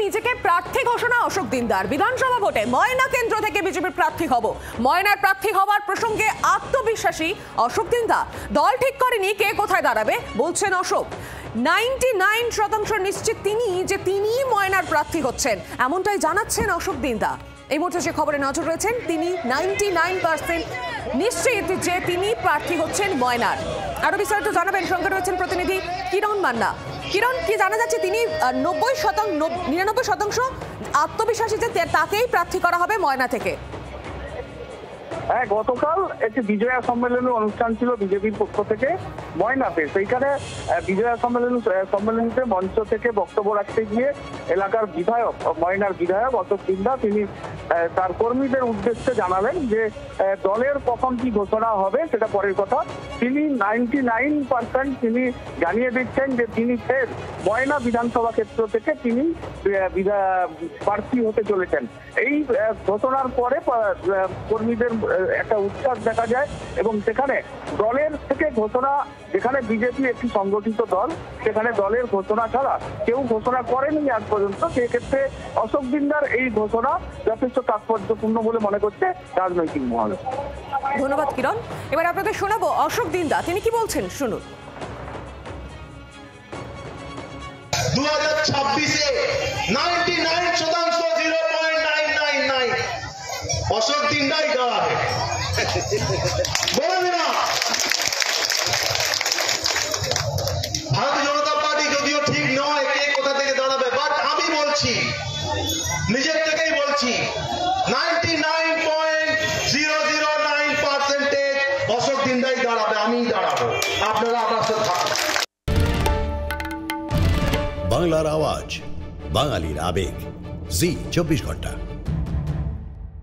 নিজেকে প্রার্থী ঘোষণা অশোক দিনদার। বিধানসভা ভোটে ময়না কেন্দ্র থেকে বিজেপির প্রার্থী হব। ময়নার প্রার্থী হওয়ার প্রসঙ্গে আত্মবিশ্বাসী অশোক দিনদার। দল ঠিক করেনি কে কোথায় দাঁড়াবে, বলছেন অশোক। 99% নিশ্চিত তিনি ময়নার প্রার্থী হচ্ছেন, এমনটাই জানাচ্ছেন অশোক দিনদা। এই মুহূর্তে যে খবরে নজর রয়েছেন, তিনি 99% নিশ্চিত যে তিনি প্রার্থী হচ্ছেন ময়নার। আরো বিস্তারিত জানাবেন, সঙ্গে রয়েছেন প্রতিনিধি কিরণ মান্না। কিরণ, কি জানা যাচ্ছে তিনি 99% আত্মবিশ্বাসী যে তাকেই প্রার্থী করা হবে ময়না থেকে? হ্যাঁ, গতকাল একটি বিজয়া সম্মেলনের অনুষ্ঠান ছিল বিজেপির পক্ষ থেকে ময়নাতে। সেইখানে বিজয়া সম্মেলনীতে মঞ্চ থেকে বক্তব্য রাখতে গিয়ে এলাকার বিধায়ক, ময়নার বিধায়ক অশোক দিনদা, তিনি তার কর্মীদের উদ্দেশ্যে জানালেন যে দলের কখন কি ঘোষণা হবে সেটা পরের কথা। তিনি 99% তিনি জানিয়ে দিচ্ছেন যে তিনি ফের ময়না বিধানসভা ক্ষেত্র থেকে তিনি প্রার্থী হতে চলেছেন। এই ঘোষণার পরে কর্মীদের একটা উৎসাহ দেখা যায় এবং সেখানে দলের থেকে ঘোষণা, যেখানে বিজেপি একটি সংগঠিত দল, সেখানে দলের ঘোষণা ছাড়া কেউ ঘোষণা করেনি আজ পর্যন্ত। সেক্ষেত্রে অশোক দিনদার এই ঘোষণা যথেষ্ট তাৎপর্যপূর্ণ বলে মনে করছে রাজনৈতিক মহল। ধন্যবাদ কিরণ। এবার আপনাদের শোনাবো অশোক দিনদা, তিনি কি বলছেন, শুনুন। 2026-এ 99% 0.999 অশোক দিনদাই দাঁড়াবে। বলে দিলাম, ভারতীয় জনতা পার্টি যদিও ঠিক নয় কে কোথা থেকে দাঁড়াবে, বাট আমি বলছি, নিজের থেকেই বলছি, 99.009% অশোক দিনদাই দাঁড়াবে, আমিই দাঁড়াবো। আপনারা আমার সাথে থাকুন। বাংলার আওয়াজ, বাঙালির আবেগ, জি 24 ঘন্টা।